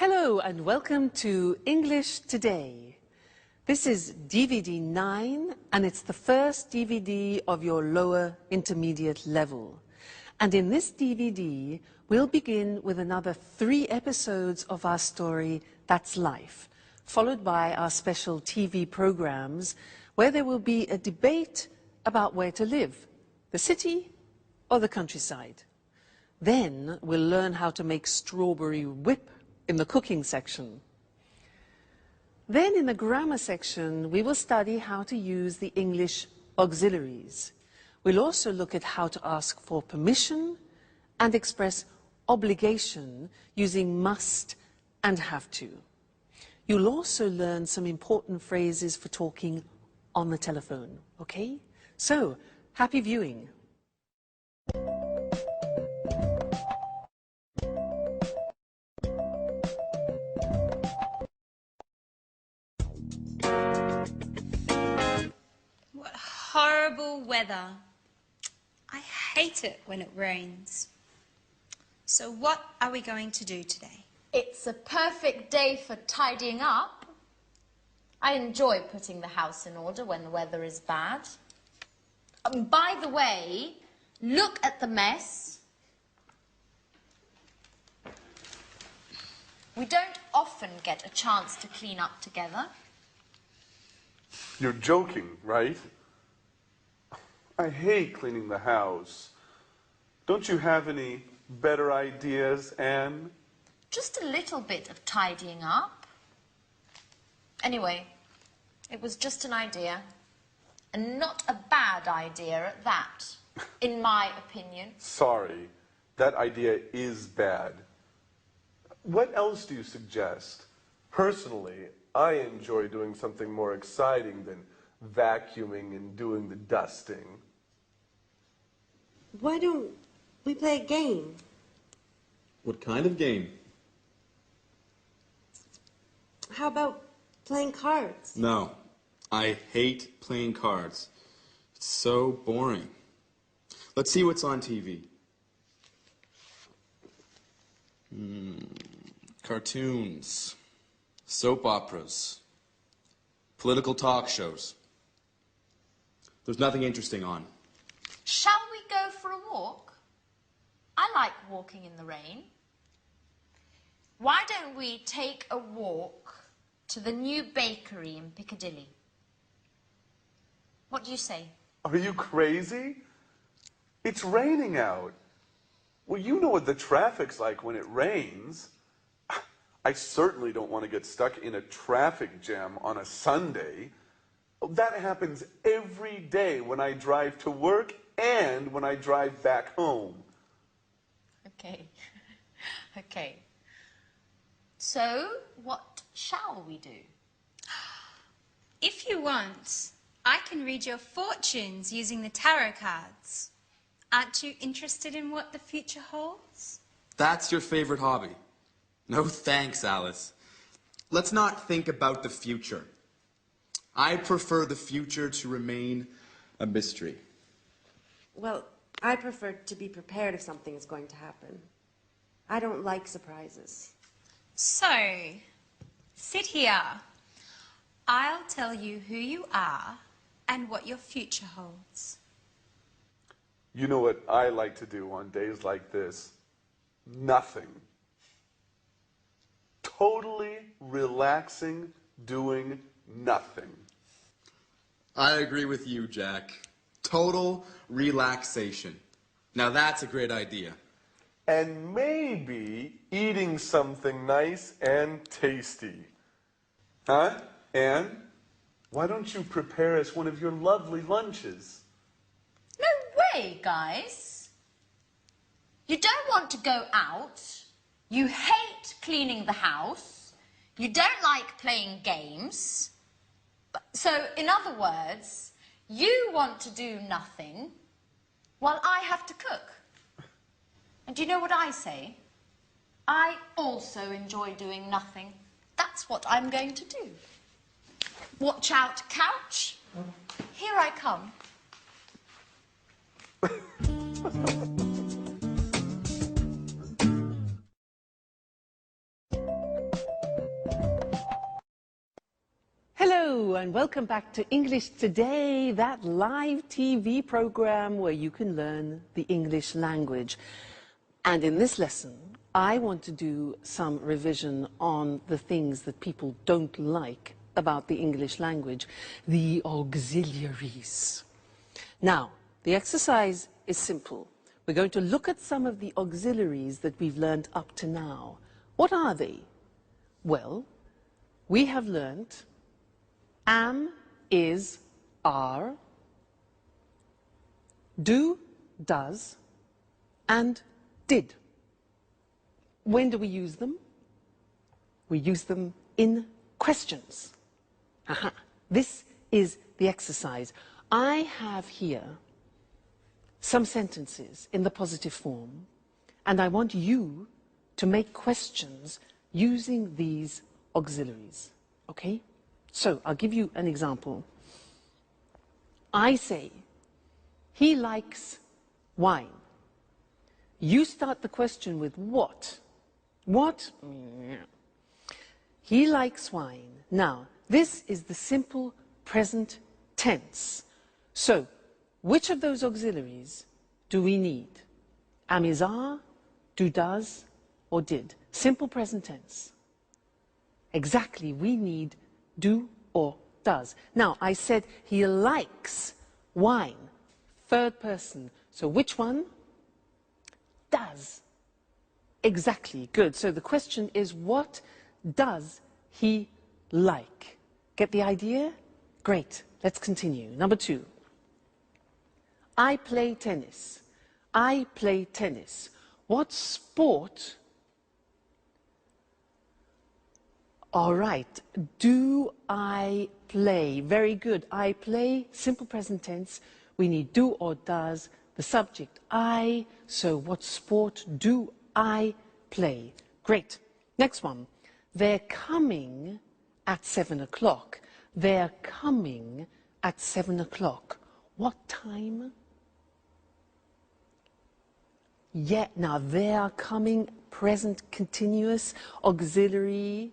Hello and welcome to English Today. This is DVD 9 and it's the first DVD of your lower intermediate level. And in this DVD, we'll begin with another 3 episodes of our story, That's Life, followed by our special TV programs where there will be a debate about where to live, the city or the countryside. Then we'll learn how to make strawberry whip in the cooking section. Then in the grammar section, we will study how to use the English auxiliaries. We'll also look at how to ask for permission and express obligation using must and have to. You'll also learn some important phrases for talking on the telephone, okay? So, happy viewing. Horrible weather. I hate it when it rains. So what are we going to do today? It's a perfect day for tidying up. I enjoy putting the house in order when the weather is bad. By the way, look at the mess. We don't often get a chance to clean up together. You're joking, right? I hate cleaning the house. Don't you have any better ideas, Anne? Just a little bit of tidying up. Anyway, it was just an idea. And not a bad idea at that, in my opinion. Sorry, that idea is bad. What else do you suggest? Personally, I enjoy doing something more exciting than vacuuming and doing the dusting. Why don't we play a game? What kind of game? How about playing cards? No, I hate playing cards. It's so boring. Let's see what's on TV. Cartoons, soap operas, political talk shows. There's nothing interesting on. Shall we go for a walk? I like walking in the rain. Why don't we take a walk to the new bakery in Piccadilly? What do you say? Are you crazy? It's raining out. Well, you know what the traffic's like when it rains. I certainly don't want to get stuck in a traffic jam on a Sunday. That happens every day when I drive to work and when I drive back home. Okay. Okay. So, what shall we do? If you want, I can read your fortunes using the tarot cards. Aren't you interested in what the future holds? That's your favorite hobby. No thanks, Alice. Let's not think about the future. I prefer the future to remain a mystery. Well, I prefer to be prepared if something is going to happen. I don't like surprises. So, sit here. I'll tell you who you are and what your future holds. You know what I like to do on days like this? Nothing. Totally relaxing, doing nothing. I agree with you, Jack. Total relaxation. Now that's a great idea. And maybe eating something nice and tasty. Huh, Anne? Why don't you prepare us one of your lovely lunches? No way, guys. You don't want to go out. You hate cleaning the house. You don't like playing games. So, in other words, you want to do nothing while I have to cook. And do you know what I say? I also enjoy doing nothing. That's what I'm going to do. Watch out, couch. Here I come. and welcome back to English Today, that live TV program where you can learn the English language. And in this lesson, I want to do some revision on the things that people don't like about the English language, the auxiliaries. Now, the exercise is simple. We're going to look at some of the auxiliaries that we've learned up to now. What are they? Well, we have learned am, is, are, do, does, and did. When do we use them? We use them in questions. Aha. This is the exercise. I have here some sentences in the positive form, and I want you to make questions using these auxiliaries. Okay? So, I'll give you an example. I say, he likes wine. You start the question with what? What? He likes wine. Now, this is the simple present tense. So, which of those auxiliaries do we need? Am, is, are, do, does, or did? Simple present tense. Exactly, we need do or does. Now, I said he likes wine. Third person. So which one? Does. Exactly, good. So the question is, what does he like? Get the idea? Great, let's continue. Number 2. I play tennis. I play tennis. What sport? All right, do I play? Very good. I play, simple present tense. We need do or does, the subject I. So what sport do I play? Great. Next one. They're coming at 7 o'clock. They're coming at 7 o'clock. What time? Yeah, now they're coming, present continuous, auxiliary.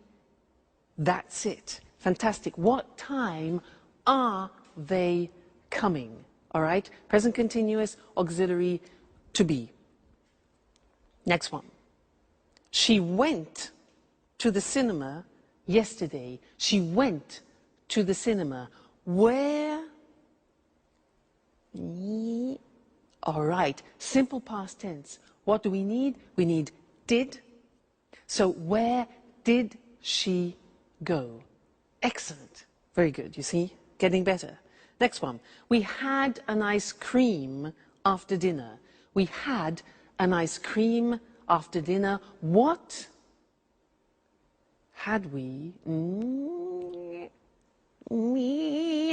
That's it. Fantastic. What time are they coming? All right? Present continuous, auxiliary, to be. Next one. She went to the cinema yesterday. She went to the cinema. Where? All right. Simple past tense. What do we need? We need did. So where did she go? Excellent. Very good. You see? Getting better. Next one. We had an ice cream after dinner. We had an ice cream after dinner. What had we?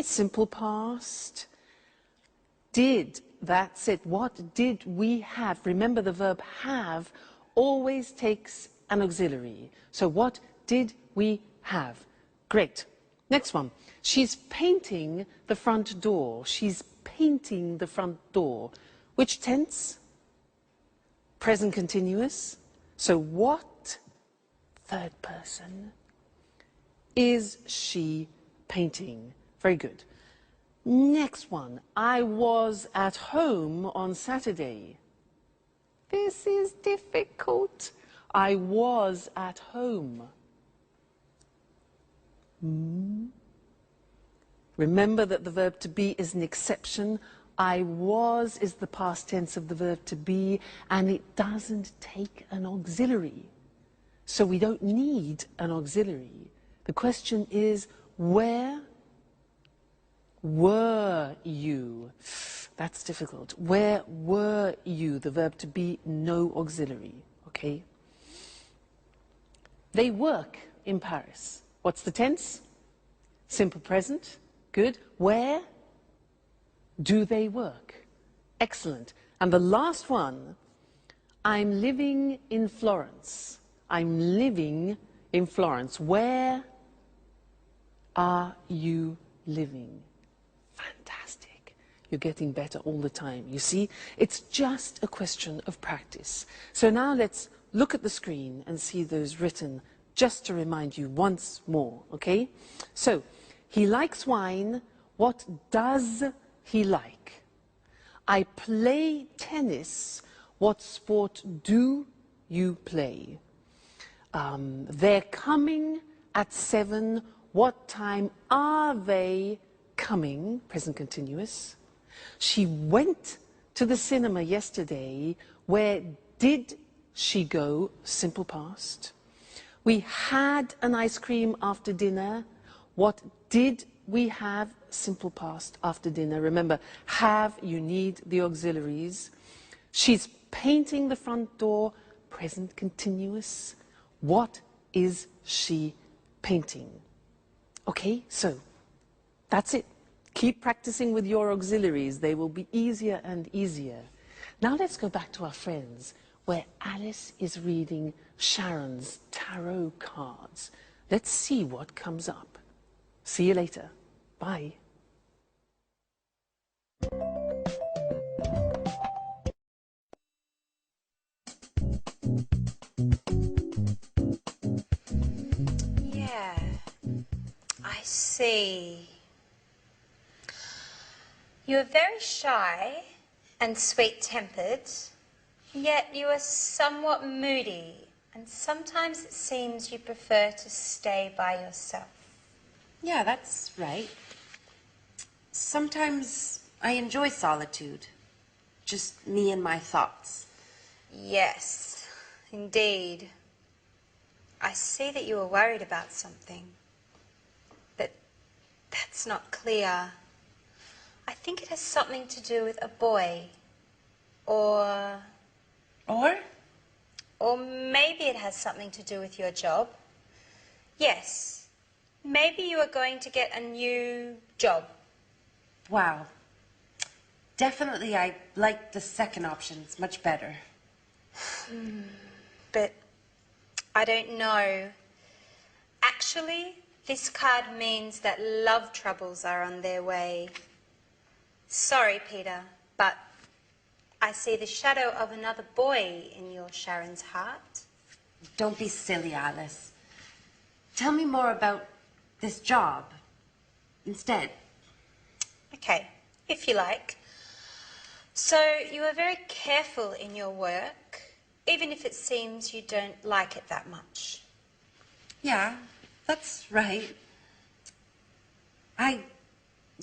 Simple past. Did. That's it. What did we have? Remember, the verb have always takes an auxiliary. So what did we have? Great. Next one. She's painting the front door. She's painting the front door. Which tense? Present continuous. So what, third person, is she painting? Very good. Next one. I was at home on Saturday. This is difficult. I was at home. Remember that the verb to be is an exception. I was is the past tense of the verb to be, and it doesn't take an auxiliary. So we don't need an auxiliary. The question is, where were you? That's difficult. Where were you? The verb to be, no auxiliary. Okay? They work in Paris. What's the tense? Simple present. Good. Where do they work? Excellent. And the last one, I'm living in Florence. I'm living in Florence. Where are you living? Fantastic. You're getting better all the time. You see, it's just a question of practice. So now let's look at the screen and see those written just to remind you once more, okay? So, He likes wine. What does he like? I play tennis. What sport do you play? They're coming at 7. What time are they coming? Present continuous. She went to the cinema yesterday. Where did she go? Simple past. We had an ice cream after dinner. What did we have? Simple past after dinner. Remember, have, you need the auxiliaries. She's painting the front door. Present continuous. What is she painting? Okay, so that's it. Keep practicing with your auxiliaries. They will be easier and easier. Now let's go back to our friends, where Alice is reading Sharon's tarot cards. Let's see what comes up. See you later. Bye. Yeah, I see. You are very shy and sweet-tempered, yet you are somewhat moody, and sometimes it seems you prefer to stay by yourself. Yeah, that's right. Sometimes I enjoy solitude. Just me and my thoughts. Yes, indeed. I see that you are worried about something, but that's not clear. I think it has something to do with a boy, or maybe it has something to do with your job. Yes, maybe you are going to get a new job. Wow. Definitely I like the second option. It's much better. But I don't know. Actually, this card means that love troubles are on their way. Sorry, Peter, but I see the shadow of another boy in your Sharon's heart. Don't be silly, Alice. Tell me more about this job instead. Okay, if you like. So you are very careful in your work, even if it seems you don't like it that much. Yeah, that's right. I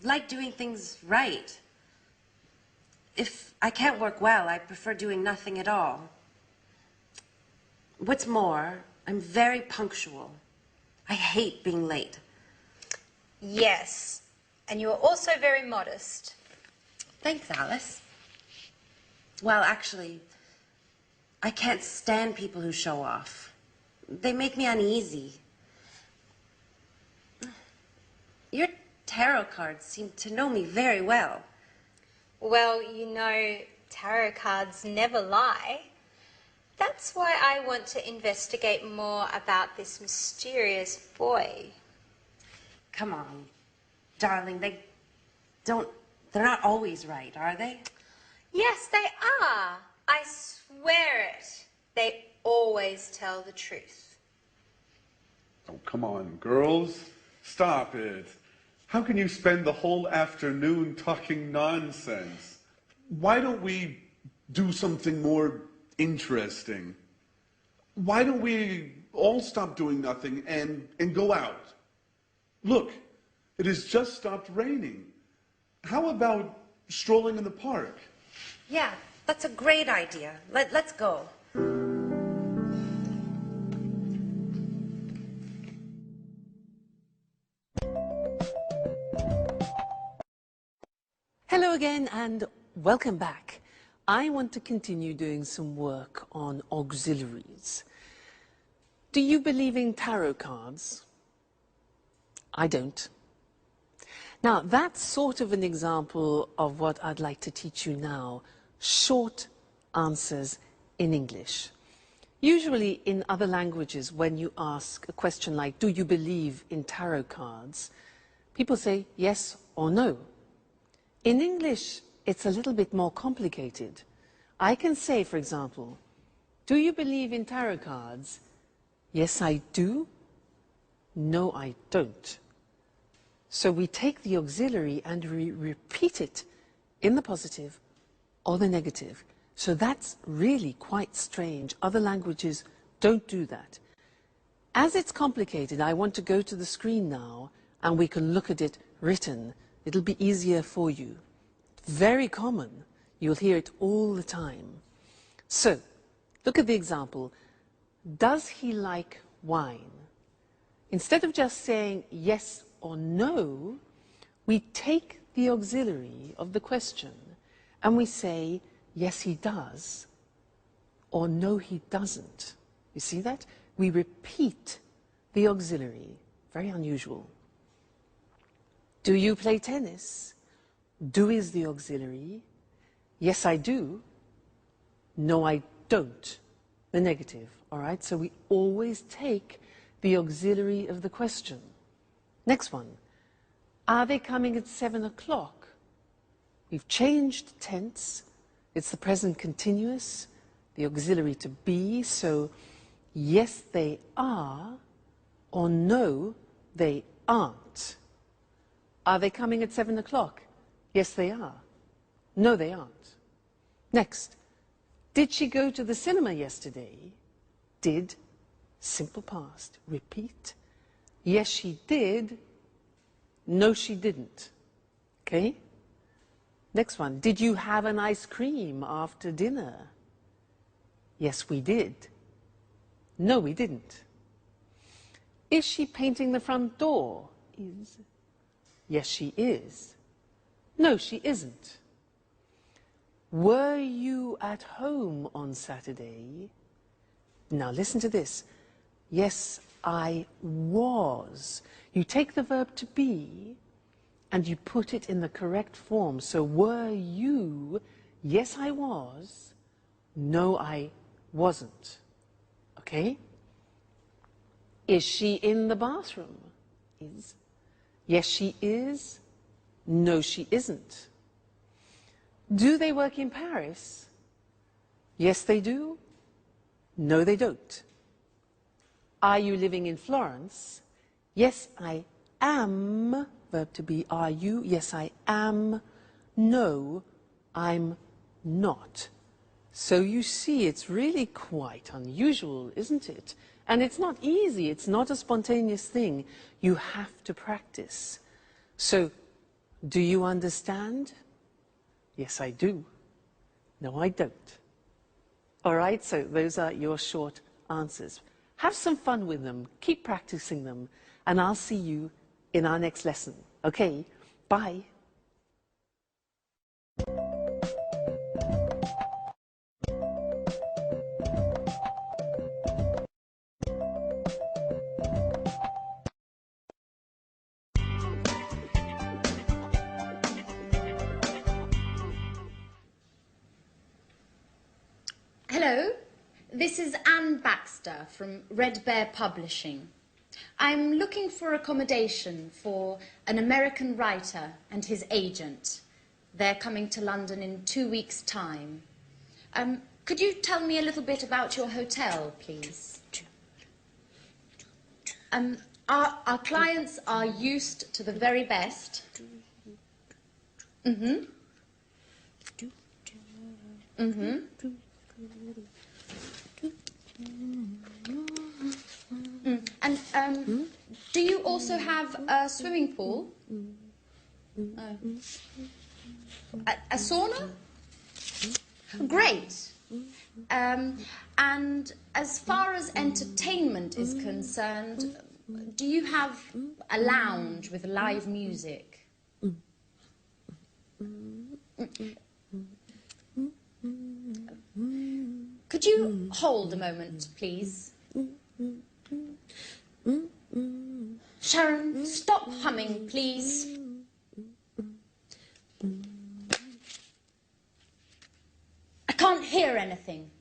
like doing things right. If I can't work well, I prefer doing nothing at all. What's more, I'm very punctual. I hate being late. Yes, and you are also very modest. Thanks, Alice. Well, actually, I can't stand people who show off. They make me uneasy. Your tarot cards seem to know me very well. Well, you know, tarot cards never lie. That's why I want to investigate more about this mysterious boy. Come on, darling, they're not always right, are they? Yes, they are. I swear it. They always tell the truth. Oh, come on, girls. Stop it. How can you spend the whole afternoon talking nonsense? Why don't we do something more interesting? Why don't we all stop doing nothing and go out? Look, it has just stopped raining. How about strolling in the park? Yeah, that's a great idea. Let's go. Hello again and welcome back. I want to continue doing some work on auxiliaries. Do you believe in tarot cards? I don't. Now, that's sort of an example of what I'd like to teach you now. Short answers in English. Usually in other languages, when you ask a question like, do you believe in tarot cards? People say yes or no. In English, it's a little bit more complicated. I can say, for example, do you believe in tarot cards? Yes, I do. No, I don't. So we take the auxiliary and we repeat it in the positive or the negative. So that's really quite strange. Other languages don't do that. As it's complicated, I want to go to the screen now and we can look at it written. It'll be easier for you. Very common. You'll hear it all the time. So, look at the example. Does he like wine? Instead of just saying yes or no, we take the auxiliary of the question and we say, yes, he does, or no, he doesn't. You see that? We repeat the auxiliary. Very unusual. Do you play tennis? Do is the auxiliary. Yes, I do. No, I don't. The negative, all right? So we always take the auxiliary of the question. Next one. Are they coming at 7 o'clock? We've changed tense. It's the present continuous, the auxiliary to be. So yes, they are, or no, they aren't. Are they coming at 7 o'clock? Yes, they are. No, they aren't. Next. Did she go to the cinema yesterday? Did, simple past. Repeat. Yes, she did. No, she didn't. Okay? Next one. Did you have an ice cream after dinner? Yes, we did. No, we didn't. Is she painting the front door? Is. Yes, she is. No, she isn't. Were you at home on Saturday? Now listen to this. Yes, I was. You take the verb to be and you put it in the correct form. So were you? Yes, I was. No, I wasn't. Okay? Is she in the bathroom? Is. Yes, she is. No, she isn't. Do they work in Paris? Yes, they do. No, they don't. Are you living in Florence? Yes, I am. Verb to be, are you? Yes, I am. No, I'm not. So you see, it's really quite unusual, isn't it? And it's not easy. It's not a spontaneous thing. You have to practice. So, do you understand? Yes, I do. No, I don't. All right, so those are your short answers. Have some fun with them. Keep practicing them. And I'll see you in our next lesson. Okay? Bye. Hello, this is Anne Baxter from Red Bear Publishing. I'm looking for accommodation for an American writer and his agent. They're coming to London in 2 weeks' time. Could you tell me a little bit about your hotel, please? Our clients are used to the very best. Mm-hmm. Mm-hmm. And do you also have a swimming pool? A sauna? Great. And as far as entertainment is concerned, do you have a lounge with live music? Could you hold a moment, please? Sharon, stop humming, please. I can't hear anything.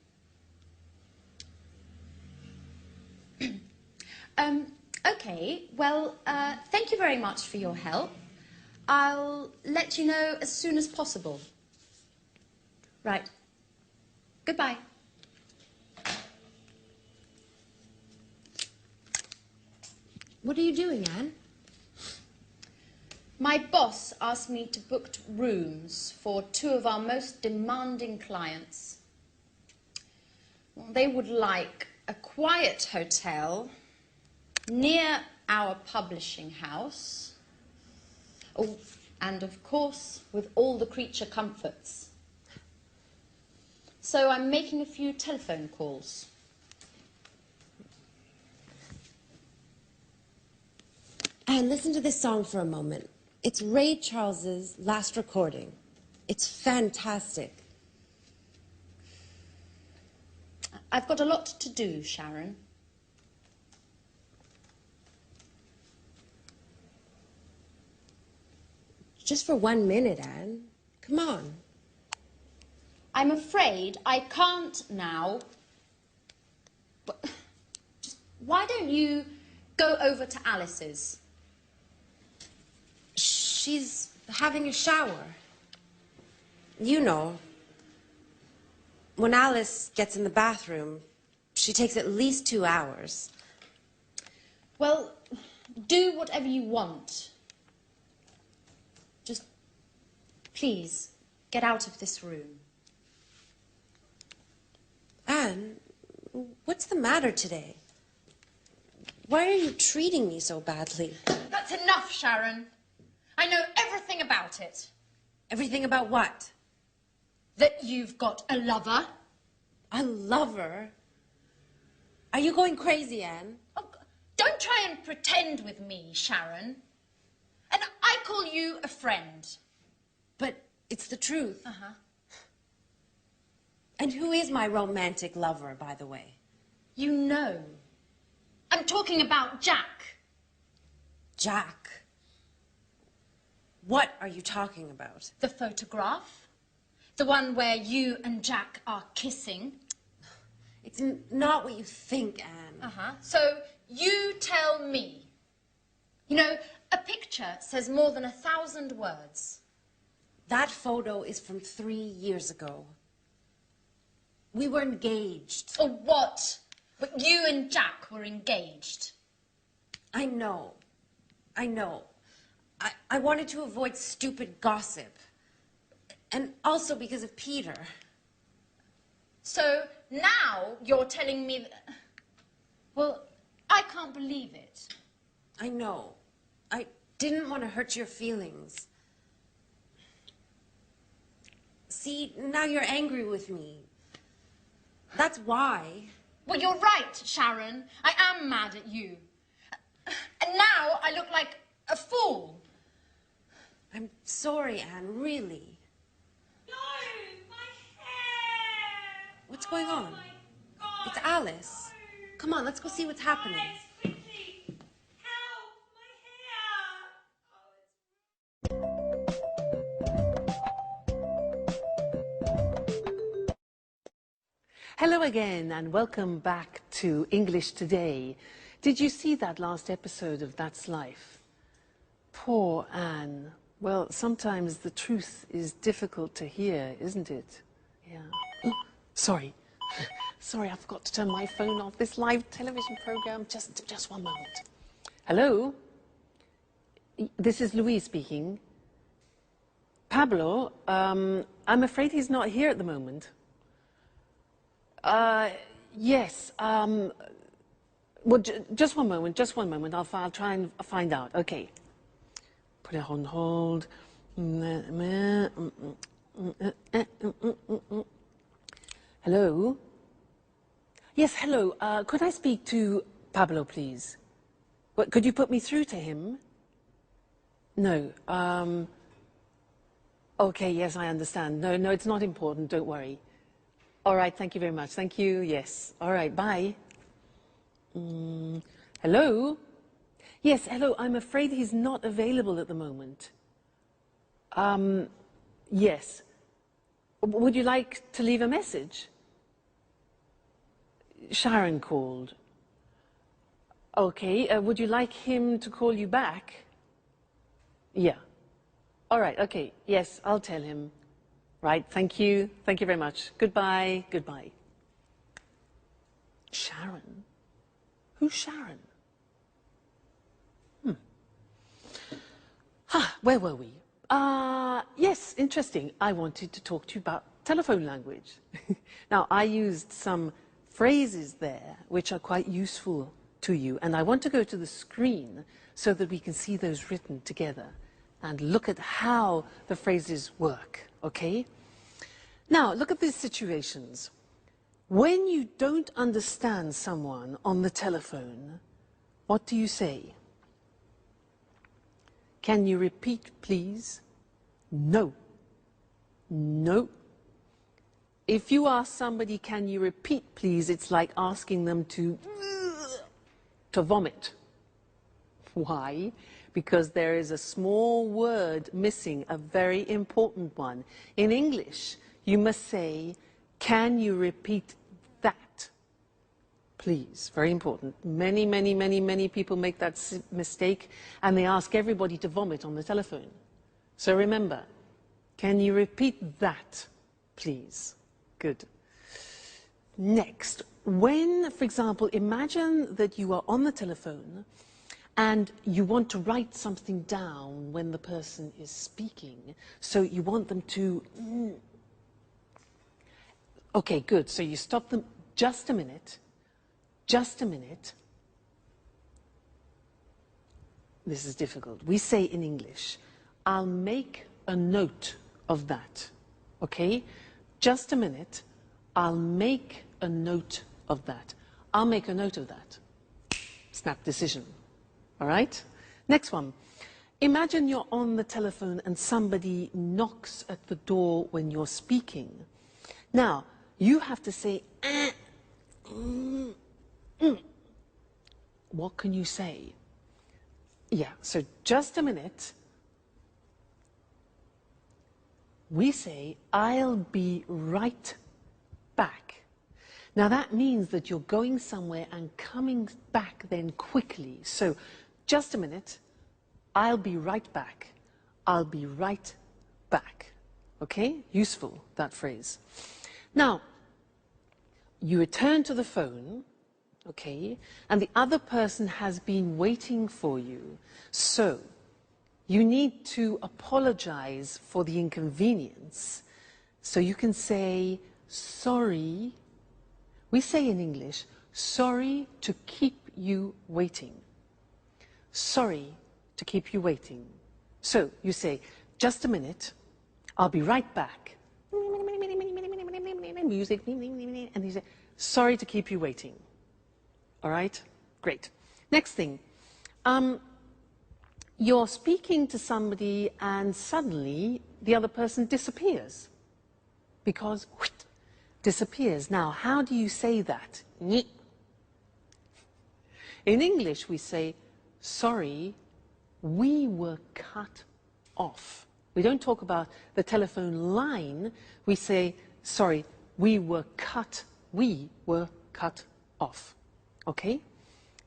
Okay, well, thank you very much for your help. I'll let you know as soon as possible. Right. Goodbye. What are you doing, Anne? My boss asked me to book rooms for 2 of our most demanding clients. Well, they would like a quiet hotel near our publishing house. Oh, and of course, with all the creature comforts. So I'm making a few telephone calls. And listen to this song for a moment. It's Ray Charles's last recording. It's fantastic. I've got a lot to do, Sharon. Just for 1 minute, Anne. Come on. I'm afraid I can't now. But just, why don't you go over to Alice's? She's having a shower. You know, when Alice gets in the bathroom, she takes at least 2 hours. Well, do whatever you want. Just, please, get out of this room. Anne, what's the matter today? Why are you treating me so badly? That's enough, Sharon. I know everything about it. Everything about what? That you've got a lover. A lover? Are you going crazy, Anne? Oh, don't try and pretend with me, Sharon. And I call you a friend. But it's the truth. Uh-huh. And who is my romantic lover, by the way? You know. I'm talking about Jack. Jack? What are you talking about? The photograph. The one where you and Jack are kissing. It's not what you think, Anne. Uh-huh. So you tell me. You know, a picture says more than 1,000 words. That photo is from 3 years ago. We were engaged. Or what? But you and Jack were engaged. I know. I wanted to avoid stupid gossip. And also because of Peter. So now you're telling me that... Well, I can't believe it. I know. I didn't want to hurt your feelings. See, now you're angry with me. That's why. Well, you're right, Sharon. I am mad at you. And now I look like a fool. I'm sorry, Anne, really. No, my hair! What's going on? My God, It's Alice. no. Come on, let's go see what's happening. Alice, quickly! Help! My hair! Hello again and welcome back to English Today. Did you see that last episode of That's Life? Poor Anne. Well, sometimes the truth is difficult to hear, isn't it? Yeah. Oh, sorry. Sorry, I forgot to turn my phone off. This live television program. Just one moment. Hello? This is Louise speaking. Pablo, I'm afraid he's not here at the moment. Yes. Well, just one moment. I'll try and find out. Okay. Put it on hold. Hello? Yes, hello. Could I speak to Pablo, please? What, could you put me through to him? No. Okay, yes, I understand. No, it's not important. Don't worry. All right, thank you very much. Thank you, yes. All right, bye. Hello? Yes, hello. I'm afraid he's not available at the moment. Yes. Would you like to leave a message? Sharon called. Okay, would you like him to call you back? Yeah. All right, okay. Yes, I'll tell him. Right, thank you. Thank you very much. Goodbye. Goodbye. Sharon? Who's Sharon? Where were we? Yes, interesting. I wanted to talk to you about telephone language. Now, I used some phrases there which are quite useful to you, and I want to go to the screen so that we can see those written together and look at how the phrases work, okay? Now, look at these situations. When you don't understand someone on the telephone, what do you say? Can you repeat, please? No. No. If you ask somebody, can you repeat, please, it's like asking them to vomit. Why? Because there is a small word missing, a very important one. In English, you must say, can you repeat that? Please, very important. Many people make that mistake, and they ask everybody to vomit on the telephone. So remember, can you repeat that, please? Good. Next, when, for example, imagine that you are on the telephone and you want to write something down when the person is speaking. So you want them to... Okay, good. So you stop them. Just a minute. Just a minute. This is difficult. We say in English, I'll make a note of that. Okay? Just a minute. I'll make a note of that. I'll make a note of that. Snap decision. All right? Next one. Imagine you're on the telephone and somebody knocks at the door when you're speaking. Now, you have to say, What can you say? Yeah, so just a minute. We say, I'll be right back. Now that means that you're going somewhere and coming back then quickly. So just a minute, I'll be right back. I'll be right back. Okay? Useful, that phrase. Now, you return to the phone, okay, and the other person has been waiting for you. So you need to apologize for the inconvenience. So you can say, sorry. We say in English, sorry to keep you waiting. Sorry to keep you waiting. So you say, just a minute, I'll be right back. Music, and you say, sorry to keep you waiting. All right? Great. Next thing. You're speaking to somebody and suddenly the other person disappears. Because, disappears. Now, how do you say that? In English, we say, sorry, we were cut off. We don't talk about the telephone line. We say, sorry, we were cut off. Okay?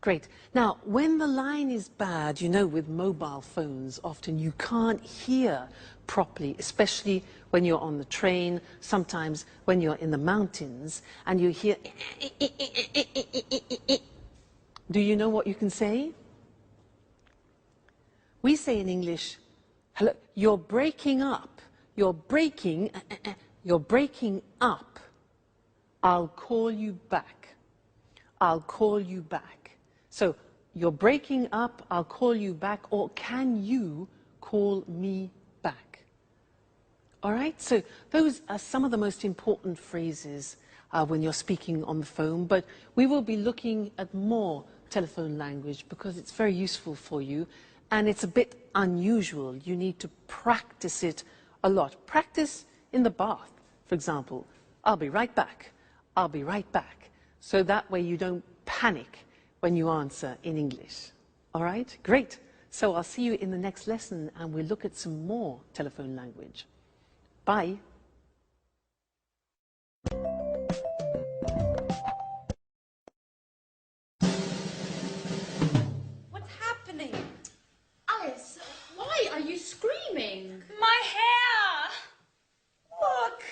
Great. Now, when the line is bad, you know, with mobile phones, often you can't hear properly, especially when you're on the train, sometimes when you're in the mountains, and you hear... Do you know what you can say? We say in English, hello, you're breaking up. You're breaking up. I'll call you back. I'll call you back. So, you're breaking up, I'll call you back, or can you call me back? All right, so those are some of the most important phrases when you're speaking on the phone, but we will be looking at more telephone language because it's very useful for you, and it's a bit unusual. You need to practice it a lot. Practice in the bath, for example. I'll be right back. I'll be right back. So that way you don't panic when you answer in English. All right? Great. So I'll see you in the next lesson and we'll look at some more telephone language. Bye. What's happening? Alice, why are you screaming? My hair! Look!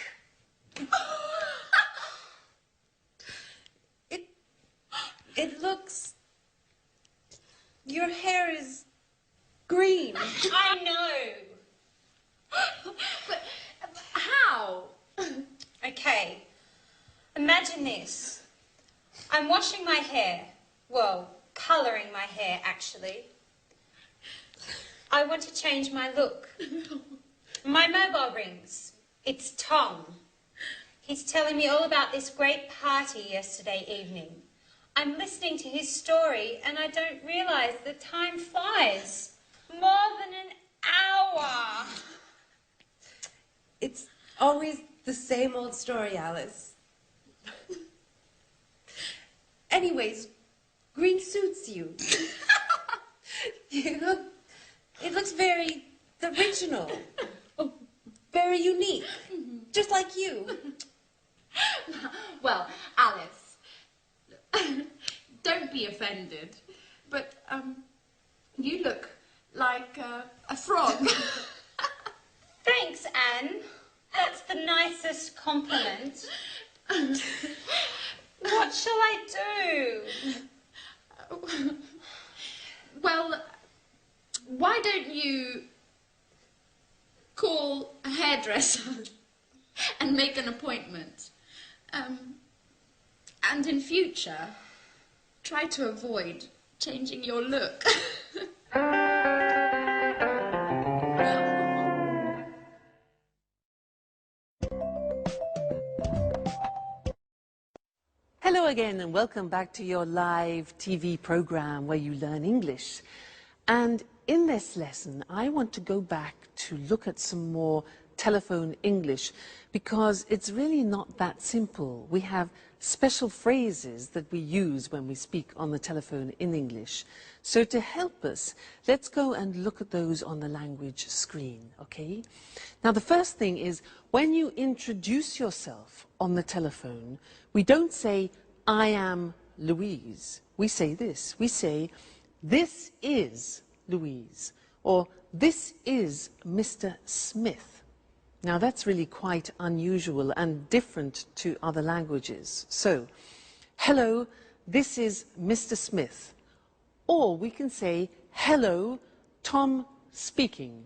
It looks... Your hair is green. I know. But how? Okay, imagine this. I'm washing my hair. Well, colouring my hair, actually. I want to change my look. My mobile rings. It's Tom. He's telling me all about this great party yesterday evening. I'm listening to his story and I don't realise the time flies. More than an hour. It's always the same old story, Alice. Anyways, green suits you. It looks very original, very unique, just like you. Well, Alice, don't be offended, but you look like a frog. Thanks, Anne. That's the nicest compliment. What shall I do? Well, why don't you call a hairdresser and make an appointment? And in future, try to avoid changing your look. Hello again and welcome back to your live TV program where you learn English. And in this lesson, I want to go back to look at some more telephone English because it's really not that simple. We have special phrases that we use when we speak on the telephone in English. So to help us, let's go and look at those on the language screen, okay? Now the first thing is when you introduce yourself on the telephone, we don't say, I am Louise. We say this. We say, this is Louise, or this is Mr. Smith. Now that's really quite unusual and different to other languages. So, hello, this is Mr. Smith. Or we can say, hello, Tom speaking.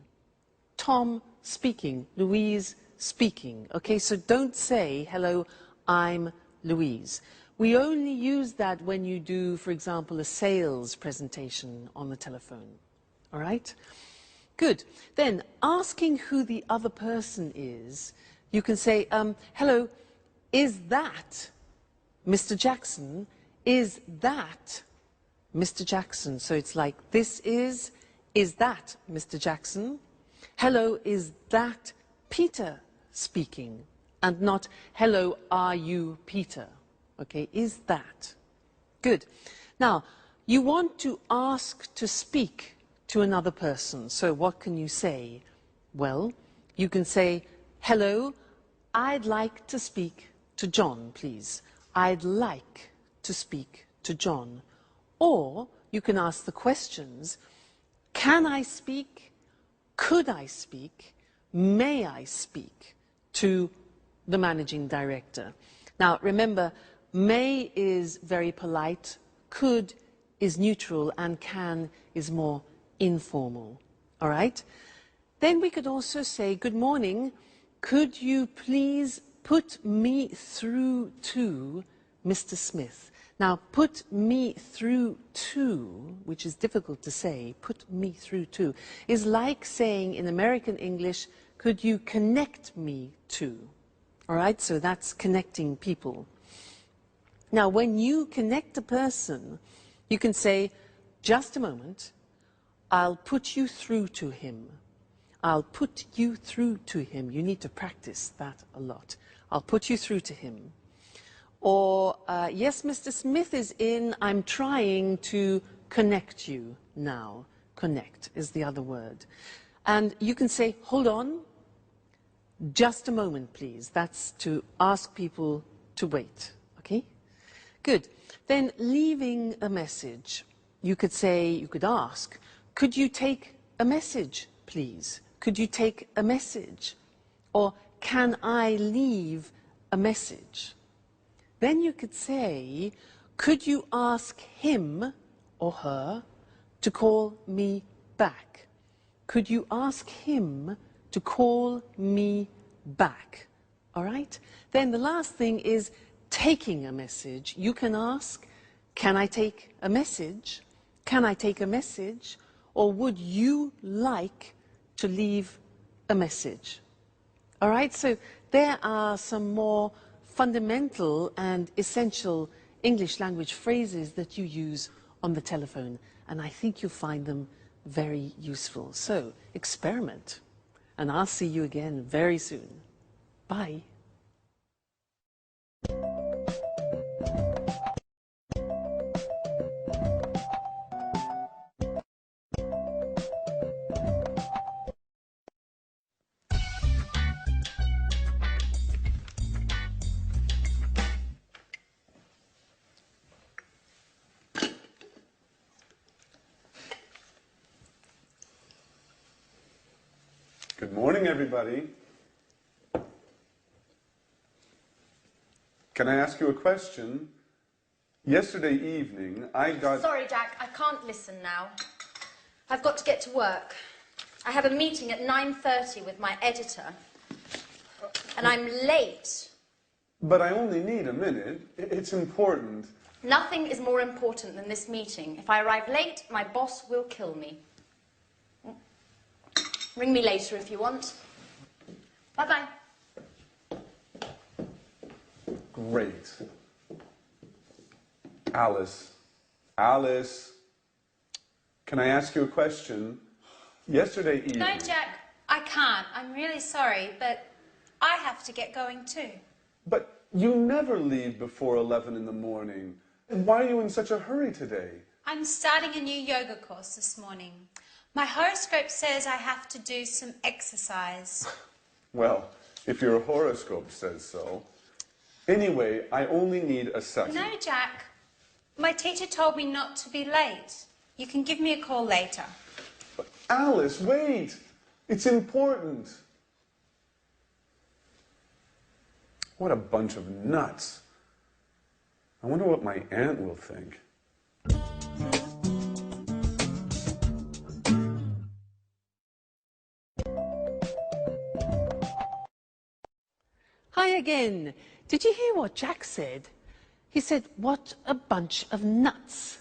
Tom speaking, Louise speaking. Okay, so don't say, hello, I'm Louise. We only use that when you do, for example, a sales presentation on the telephone. All right? Good. Then, asking who the other person is, you can say, hello, is that Mr. Jackson? Is that Mr. Jackson? So it's like, this is that Mr. Jackson? Hello, is that Peter speaking? And not, hello, are you Peter? Okay, is that? Good. Now, you want to ask to speak to another person. So what can you say? Well, you can say, hello, I'd like to speak to John, please. I'd like to speak to John. Or you can ask the questions, can I speak? Could I speak? May I speak to the managing director? Now, remember, may is very polite, could is neutral, and can is more informal. All right? Then we could also say, good morning, could you please put me through to Mr. Smith? Now, put me through to, which is difficult to say, put me through to, is like saying in American English, could you connect me to? All right, so that's connecting people. Now, when you connect a person, you can say, just a moment, I'll put you through to him. I'll put you through to him. You need to practice that a lot. I'll put you through to him. Or, yes, Mr. Smith is in. I'm trying to connect you now. Connect is the other word. And you can say, hold on, just a moment, please. That's to ask people to wait, okay? Good. Then leaving a message. You could say, you could ask, could you take a message, please? Could you take a message? Or can I leave a message? Then you could say, could you ask him or her to call me back? could you ask him to call me back? All right? Then the last thing is taking a message. You can ask, can I take a message? Can I take a message? Or would you like to leave a message? All right, so there are some more fundamental and essential English language phrases that you use on the telephone, and I think you'll find them very useful. So experiment, and I'll see you again very soon. Bye. Good morning, everybody. Can I ask you a question? Yesterday evening, I got... Sorry, Jack, I can't listen now. I've got to get to work. I have a meeting at 9:30 with my editor, and I'm late. But I only need a minute. It's important. Nothing is more important than this meeting. If I arrive late, my boss will kill me. Ring me later if you want. Bye-bye. Great. Alice. Alice. Can I ask you a question? Yesterday evening... No, Jack, I can't. I'm really sorry, but I have to get going too. But you never leave before 11 in the morning. Why are you in such a hurry today? I'm starting a new yoga course this morning. My horoscope says I have to do some exercise. Well, if your horoscope says so. Anyway, I only need a second. No, Jack. My teacher told me not to be late. You can give me a call later. But Alice, wait! It's important. What a bunch of nuts. I wonder what my aunt will think. Hi again. Did you hear what Jack said? He said, what a bunch of nuts.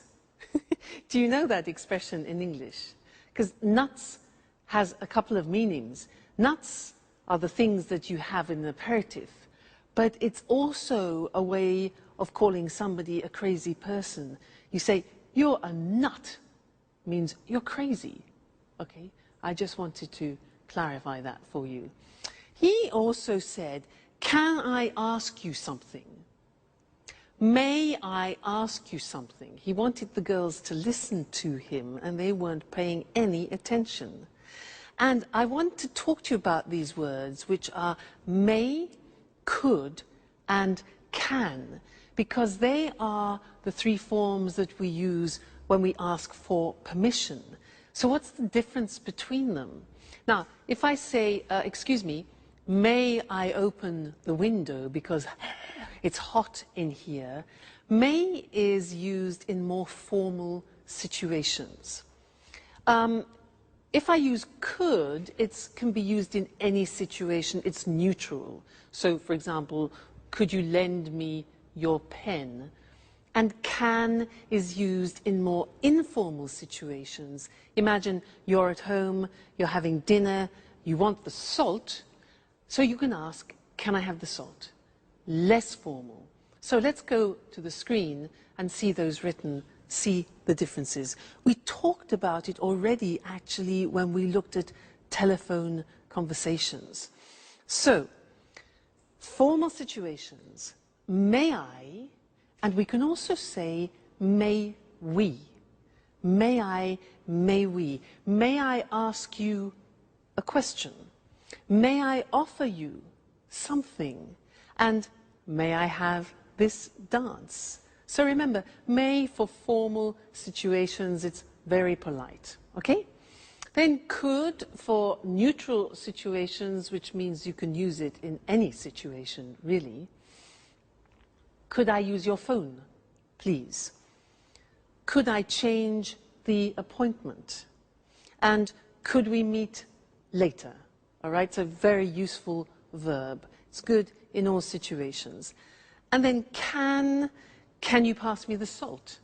Do you know that expression in English? Because nuts has a couple of meanings. Nuts are the things that you have in an aperitif, but it's also a way of calling somebody a crazy person. You say, you're a nut, means you're crazy. Okay, I just wanted to clarify that for you. He also said, can I ask you something? May I ask you something? He wanted the girls to listen to him, and they weren't paying any attention. And I want to talk to you about these words, which are may, could, and can, because they are the three forms that we use when we ask for permission. So what's the difference between them? Now, if I say, excuse me, may I open the window because it's hot in here, may is used in more formal situations. If I use could, it can be used in any situation. It's neutral. So, for example, could you lend me your pen? And can is used in more informal situations. Imagine you're at home, you're having dinner, you want the salt, so you can ask, can I have the salt? Less formal. So let's go to the screen and see those written, see the differences. We talked about it already, actually, when we looked at telephone conversations. So, formal situations, may I, and we can also say, may we. May I, may we. May I ask you a question? May I offer you something? And may I have this dance? So remember, may for formal situations, it's very polite, okay? Then could for neutral situations, which means you can use it in any situation, really. Could I use your phone, please? Could I change the appointment? And could we meet later? All right, so very useful verb. It's good in all situations. And then can you pass me the salt?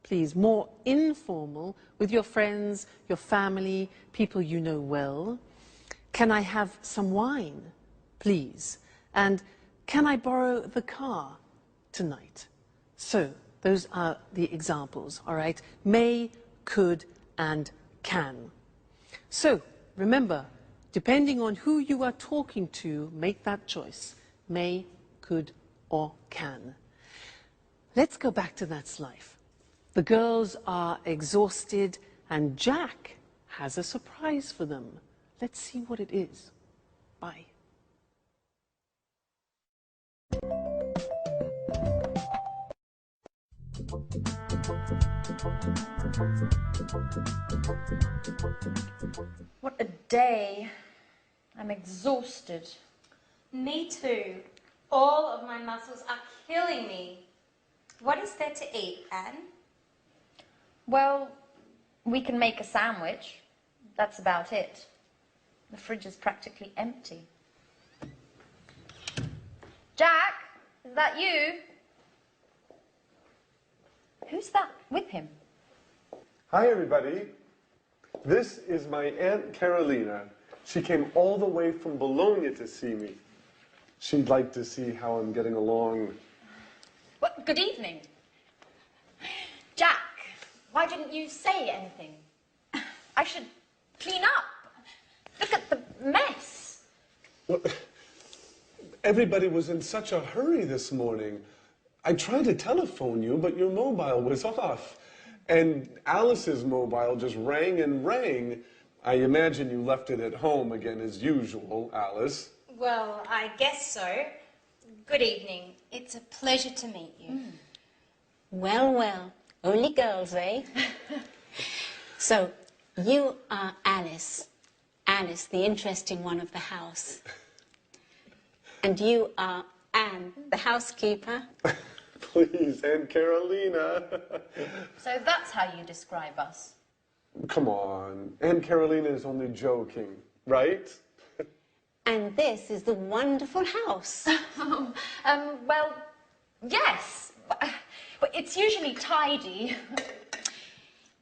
Please, more informal with your friends, your family, people you know well. Can I have some wine, please? And can I borrow the car tonight? So, those are the examples, all right? May, could, and can. So, remember, depending on who you are talking to, make that choice. May, could, or can. Let's go back to that slide. The girls are exhausted, and Jack has a surprise for them. Let's see what it is. Bye. What a day. I'm exhausted. Me too. All of my muscles are killing me. What is there to eat, Anne? Well, we can make a sandwich. That's about it. The fridge is practically empty. Jack, is that you? Who's that with him? Hi, everybody. This is my Aunt Carolina. She came all the way from Bologna to see me. She'd like to see how I'm getting along. Well, good evening. Jack, why didn't you say anything? I should clean up. Look at the mess. Well, everybody was in such a hurry this morning. I tried to telephone you, but your mobile was off. And Alice's mobile just rang and rang. I imagine you left it at home again as usual, Alice. Well, I guess so. Good evening. It's a pleasure to meet you. Well, well, only girls, eh? So, you are Alice. Alice, the interesting one of the house. And you are Anne, the housekeeper. Please, Aunt Carolina. So that's how you describe us. Come on, Aunt Carolina is only joking, right? And this is the wonderful house. Well, yes. But it's usually tidy.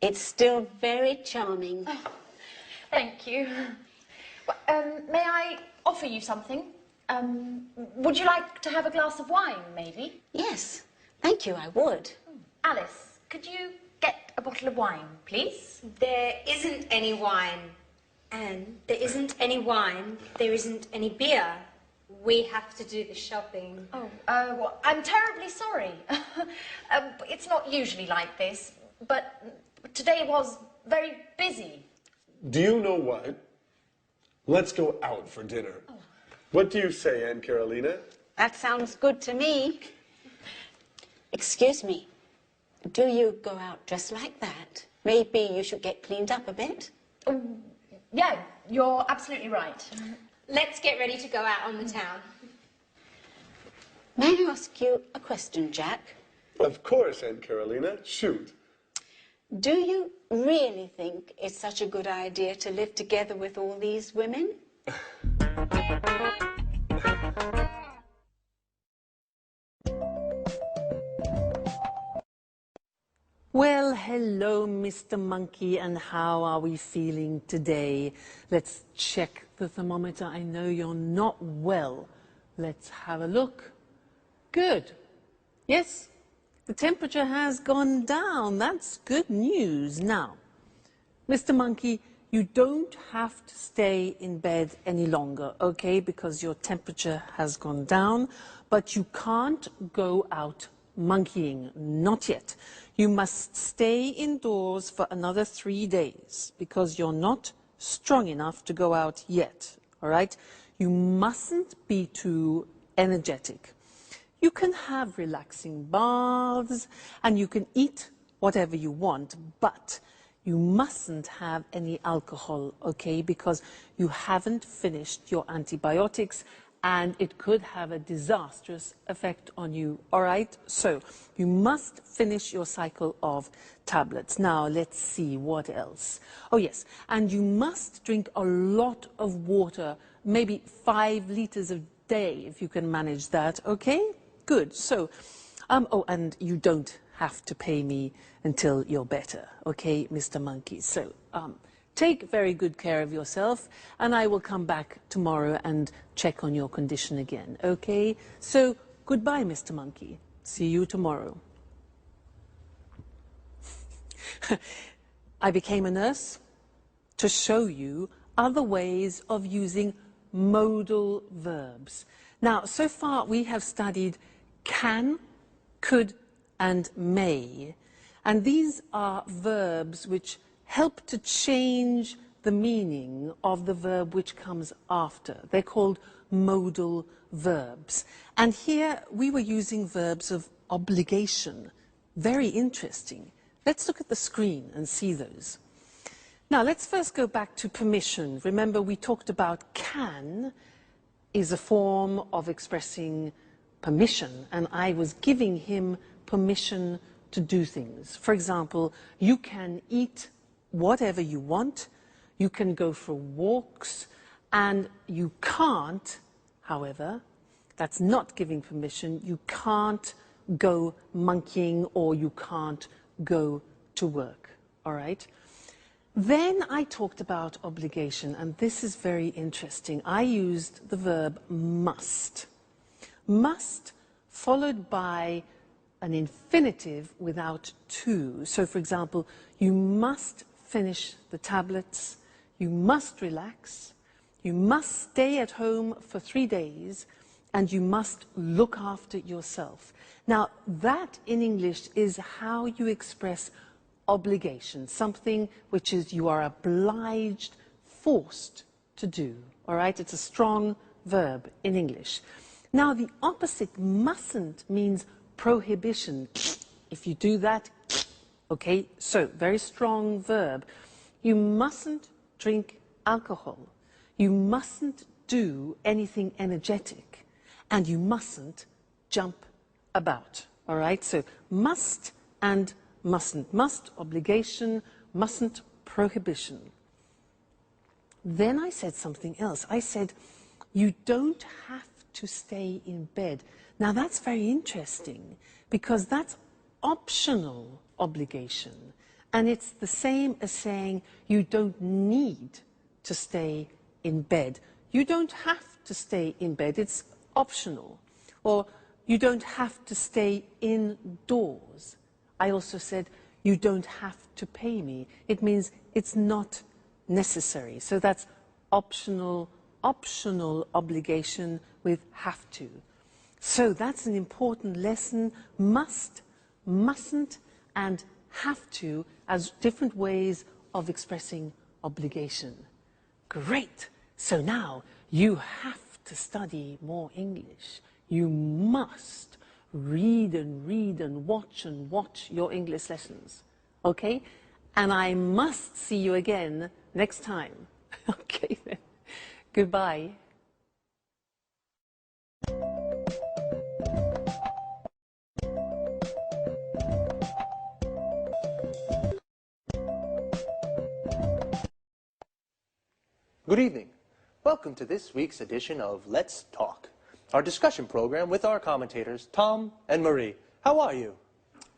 It's still very charming. Thank you. May I offer you something? Would you like to have a glass of wine, maybe? Yes, thank you, I would. Alice, could you get a bottle of wine, please? There isn't any wine. Anne, there isn't any wine. There isn't any beer. We have to do the shopping. Oh, well, I'm terribly sorry. It's not usually like this, but today was very busy. Do you know what? Let's go out for dinner. Oh. What do you say, Aunt Carolina? That sounds good to me. Excuse me, do you go out dressed like that? Maybe you should get cleaned up a bit. Yeah, you're absolutely right. Let's get ready to go out on the town. May I ask you a question, Jack? Of course, Aunt Carolina. Shoot. Do you really think it's such a good idea to live together with all these women? Well, hello, Mr. Monkey, and how are we feeling today? Let's check the thermometer. I know you're not well. Let's have a look. Good. Yes, the temperature has gone down. That's good news. Now, Mr. Monkey, you don't have to stay in bed any longer, okay, because your temperature has gone down, but you can't go out monkeying, not yet. You must stay indoors for another 3 days because you're not strong enough to go out yet, all right? You mustn't be too energetic. You can have relaxing baths and you can eat whatever you want, but you mustn't have any alcohol, okay, because you haven't finished your antibiotics and it could have a disastrous effect on you. All right? So you must finish your cycle of tablets. Now, let's see what else. Oh, yes. And you must drink a lot of water, maybe 5 liters a day, if you can manage that. Okay? Good. So, oh, and you don't have to pay me until you're better. Okay, Mr. Monkey? So, take very good care of yourself, and I will come back tomorrow and check on your condition again, okay? So, goodbye, Mr. Monkey. See you tomorrow. I became a nurse to show you other ways of using modal verbs. Now, so far we have studied can, could, and may. And these are verbs which help to change the meaning of the verb which comes after. They're called modal verbs. And here we were using verbs of obligation. Very interesting. Let's look at the screen and see those. Now, let's first go back to permission. Remember, we talked about can is a form of expressing permission, and I was giving him permission to do things. For example, you can eat whatever you want, you can go for walks, and you can't, however, that's not giving permission, you can't go monkeying or you can't go to work, all right? Then I talked about obligation, and this is very interesting. I used the verb must. Must followed by an infinitive without to. So, for example, you must finish the tablets, you must relax, you must stay at home for 3 days, and you must look after yourself. Now, that in English is how you express obligation, something which is you are obliged, forced to do. All right? It's a strong verb in English. Now, the opposite, mustn't, means prohibition. If you do that, okay, so very strong verb. You mustn't drink alcohol. You mustn't do anything energetic. And you mustn't jump about. All right? So must and mustn't. Must, obligation, mustn't, prohibition. Then I said something else. I said, you don't have to stay in bed. Now that's very interesting because that's optional obligation. And it's the same as saying you don't need to stay in bed. You don't have to stay in bed. It's optional. Or you don't have to stay indoors. I also said, you don't have to pay me. It means it's not necessary. So that's optional obligation with have to. So that's an important lesson. Must, mustn't, and have to as different ways of expressing obligation. Great. So now you have to study more English. You must read and watch your English lessons. Okay? And I must see you again next time. Okay then. Goodbye. Good evening. Welcome to this week's edition of Let's Talk, our discussion program with our commentators, Tom and Marie. How are you?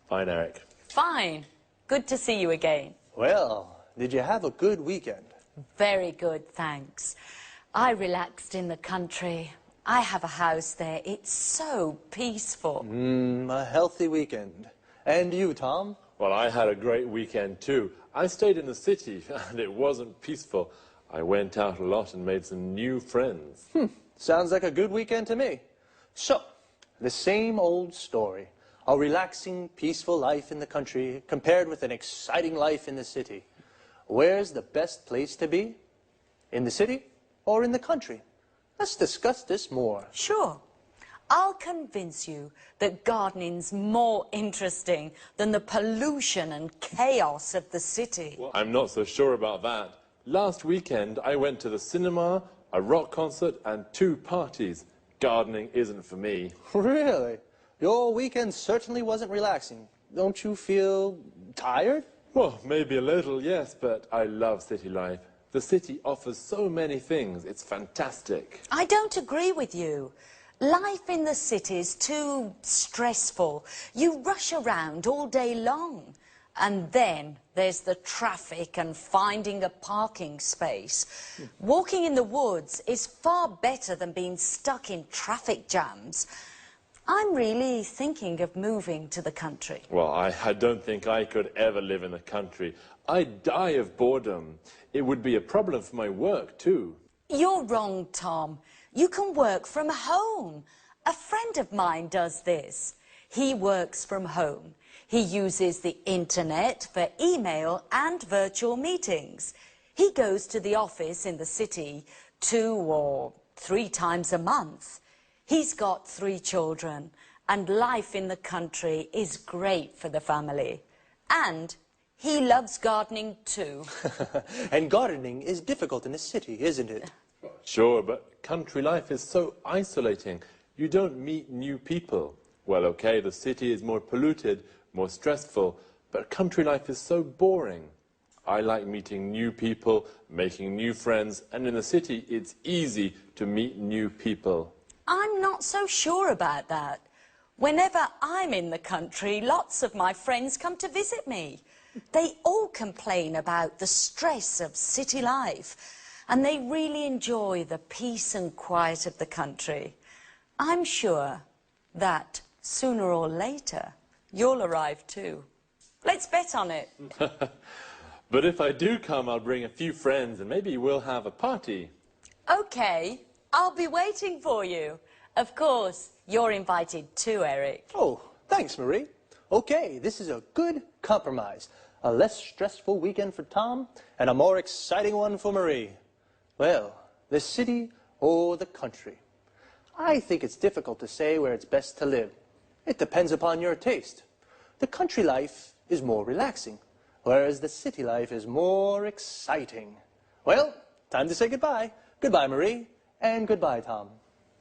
Fine, Eric. Fine. Good to see you again. Well, did you have a good weekend? Very good, thanks. I relaxed in the country. I have a house there. It's so peaceful. A healthy weekend. And you, Tom? Well, I had a great weekend too. I stayed in the city and it wasn't peaceful. I went out a lot and made some new friends. Sounds like a good weekend to me. So, the same old story. A relaxing, peaceful life in the country compared with an exciting life in the city. Where's the best place to be? In the city or in the country? Let's discuss this more. Sure. I'll convince you that gardening's more interesting than the pollution and chaos of the city. Well, I'm not so sure about that. Last weekend, I went to the cinema, a rock concert, and 2 parties. Gardening isn't for me. Really? Your weekend certainly wasn't relaxing. Don't you feel tired? Well, maybe a little, yes, but I love city life. The city offers so many things. It's fantastic. I don't agree with you. Life in the city is too stressful. You rush around all day long. And then there's the traffic and finding a parking space. Walking in the woods is far better than being stuck in traffic jams. I'm really thinking of moving to the country. Well, I don't think I could ever live in the country. I'd die of boredom. It would be a problem for my work, too. You're wrong, Tom. You can work from home. A friend of mine does this. He works from home. He uses the internet for email and virtual meetings. He goes to the office in the city 2 or 3 times a month. He's got 3 children, and life in the country is great for the family. And he loves gardening too. And gardening is difficult in the city, isn't it? Sure, but country life is so isolating. You don't meet new people. Well, okay, the city is more polluted, more stressful, but country life is so boring. I like meeting new people, making new friends, and in the city it's easy to meet new people. I'm not so sure about that. Whenever I'm in the country, lots of my friends come to visit me. They all complain about the stress of city life, and they really enjoy the peace and quiet of the country. I'm sure that sooner or later, you'll arrive too. Let's bet on it. But if I do come, I'll bring a few friends and maybe we'll have a party. Okay, I'll be waiting for you. Of course, you're invited too, Eric. Oh, thanks, Marie. Okay, this is a good compromise. A less stressful weekend for Tom and a more exciting one for Marie. Well, the city or the country? I think it's difficult to say where it's best to live. It depends upon your taste. The country life is more relaxing, whereas the city life is more exciting. Well, time to say goodbye. Goodbye, Marie, and goodbye, Tom.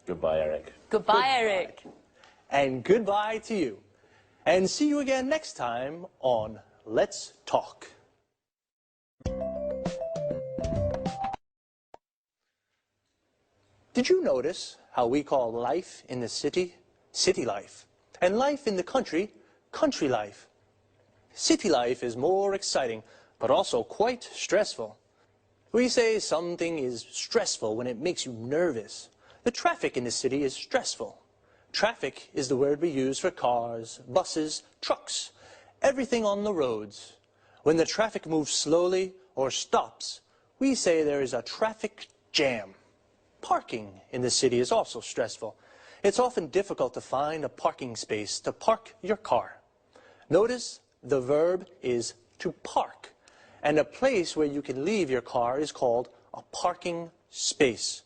Goodbye, Eric. Goodbye, Eric. And goodbye to you. And see you again next time on Let's Talk. Did you notice how we call life in the city, city life, and life in the country, country life? City life is more exciting, but also quite stressful. We say something is stressful when it makes you nervous. The traffic in the city is stressful. Traffic is the word we use for cars, buses, trucks, everything on the roads. When the traffic moves slowly or stops, we say there is a traffic jam. Parking in the city is also stressful. It's often difficult to find a parking space to park your car. Notice the verb is to park, and a place where you can leave your car is called a parking space.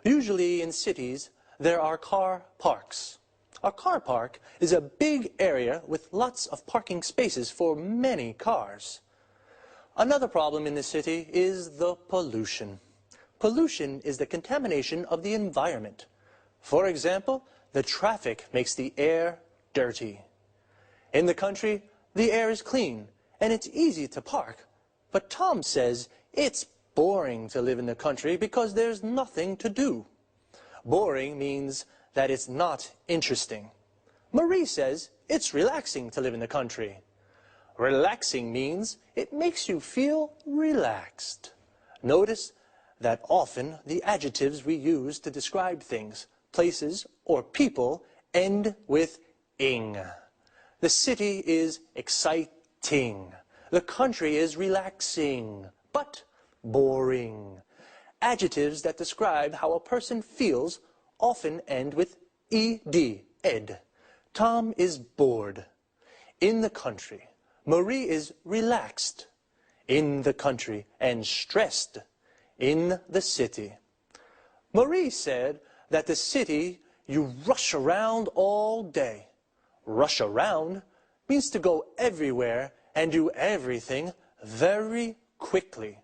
Usually in cities, there are car parks. A car park is a big area with lots of parking spaces for many cars. Another problem in the city is the pollution. Pollution is the contamination of the environment. For example, the traffic makes the air dirty. In the country, the air is clean and it's easy to park. But Tom says it's boring to live in the country because there's nothing to do. Boring means that it's not interesting. Marie says it's relaxing to live in the country. Relaxing means it makes you feel relaxed. Notice that often the adjectives we use to describe things, places, or people end with ing. The city is exciting. The country is relaxing, but boring. Adjectives that describe how a person feels often end with ed, ed. Tom is bored. In the country. Marie is relaxed. In the country. And stressed. In the city. Marie said that the city, you rush around all day. Rush around means to go everywhere and do everything very quickly.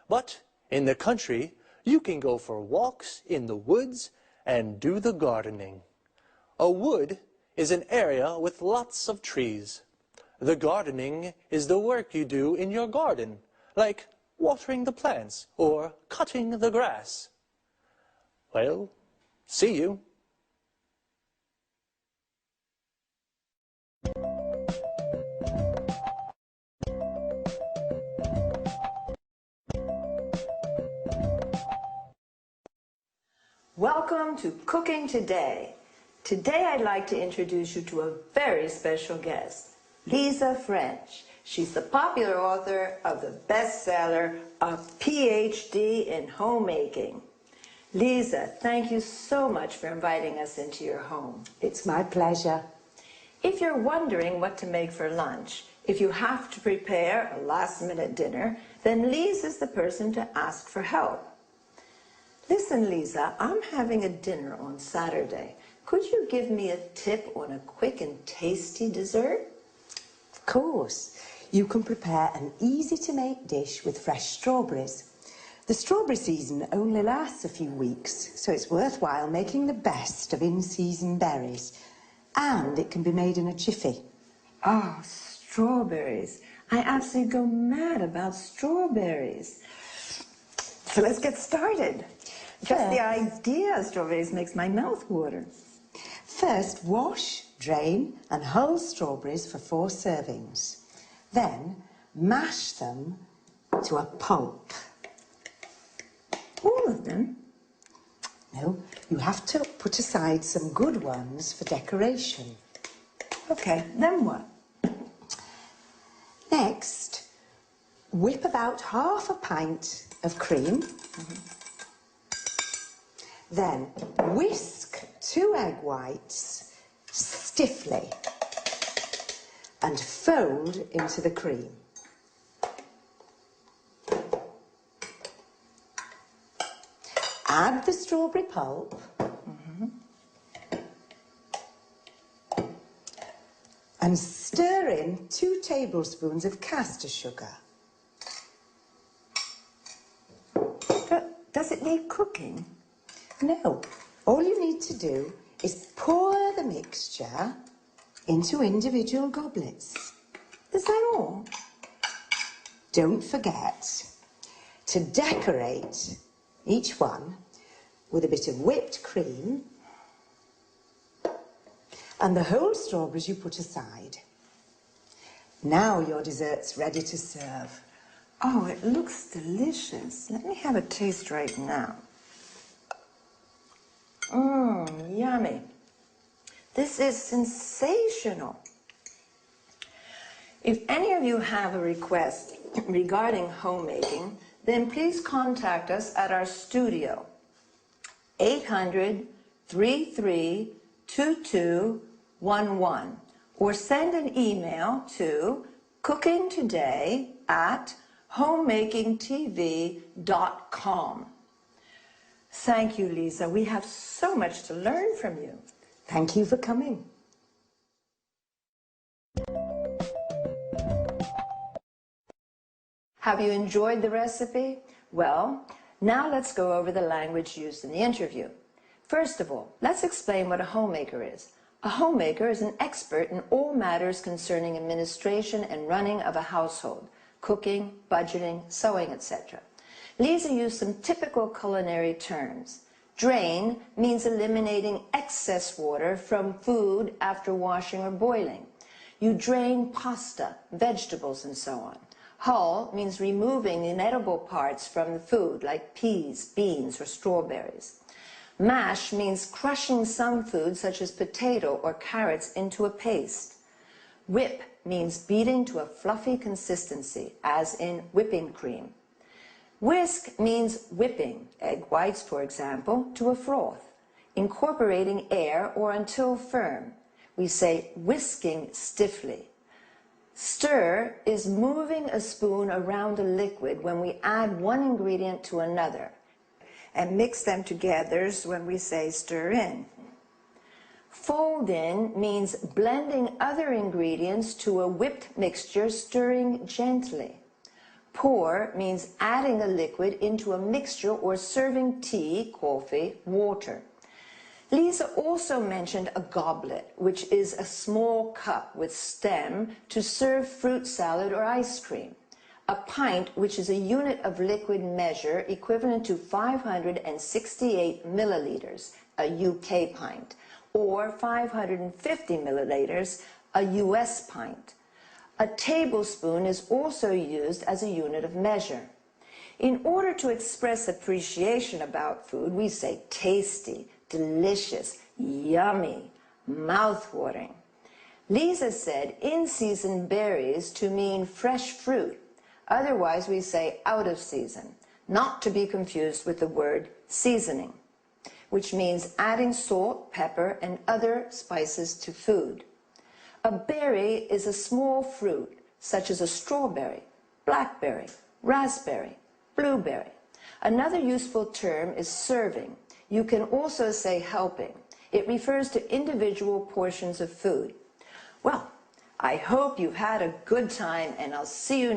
But in the country, you can go for walks in the woods and do the gardening. A wood is an area with lots of trees. The gardening is the work you do in your garden, like watering the plants or cutting the grass. Well, see you. Welcome to Cooking Today. Today I'd like to introduce you to a very special guest, Lisa French. She's the popular author of the bestseller, A PhD in Homemaking. Lisa, thank you so much for inviting us into your home. It's my pleasure. If you're wondering what to make for lunch, if you have to prepare a last-minute dinner, then Lisa's the person to ask for help. Listen, Lisa, I'm having a dinner on Saturday. Could you give me a tip on a quick and tasty dessert? Of course. You can prepare an easy-to-make dish with fresh strawberries. The strawberry season only lasts a few weeks, so it's worthwhile making the best of in-season berries. And it can be made in a jiffy. Oh, strawberries. I absolutely go mad about strawberries. So let's get started. Just the idea of strawberries makes my mouth water. First, wash, drain, and hull strawberries for 4 servings. Then, mash them to a pulp. All of them? No, you have to put aside some good ones for decoration. Okay, then what? Next, whip about half a pint of cream. Then whisk 2 egg whites stiffly and fold into the cream. Add the strawberry pulp. And stir in 2 tablespoons of caster sugar. Does it need cooking? No. All you need to do is pour the mixture into individual goblets. Is that all? Don't forget to decorate each one with a bit of whipped cream and the whole strawberries you put aside. Now your dessert's ready to serve. Oh, it looks delicious. Let me have a taste right now. Yummy. This is sensational. If any of you have a request regarding homemaking, then please contact us at our studio, 800-332211, or send an email to cookingtoday@homemakingtv.com. Thank you, Lisa. We have so much to learn from you. Thank you for coming. Have you enjoyed the recipe? Well, now let's go over the language used in the interview. First of all, let's explain what a homemaker is. A homemaker is an expert in all matters concerning administration and running of a household, cooking, budgeting, sewing, etc. Lisa used some typical culinary terms. Drain means eliminating excess water from food after washing or boiling. You drain pasta, vegetables, and so on. Hull means removing the inedible parts from the food, like peas, beans, or strawberries. Mash means crushing some food, such as potato or carrots, into a paste. Whip means beating to a fluffy consistency, as in whipping cream. Whisk means whipping, egg whites, for example, to a froth, incorporating air or until firm. We say whisking stiffly. Stir is moving a spoon around a liquid when we add one ingredient to another. And mix them together when we say stir in. Fold in means blending other ingredients to a whipped mixture, stirring gently. Pour means adding a liquid into a mixture or serving tea, coffee, water. Lisa also mentioned a goblet, which is a small cup with stem to serve fruit salad or ice cream. A pint, which is a unit of liquid measure equivalent to 568 milliliters, a UK pint, or 550 milliliters, a US pint. A tablespoon is also used as a unit of measure. In order to express appreciation about food, we say tasty, delicious, yummy, mouth-watering. Lisa said in-season berries to mean fresh fruit. Otherwise, we say out of season, not to be confused with the word seasoning, which means adding salt, pepper, and other spices to food. A berry is a small fruit, such as a strawberry, blackberry, raspberry, blueberry. Another useful term is serving. You can also say helping. It refers to individual portions of food. Well, I hope you've had a good time, and I'll see you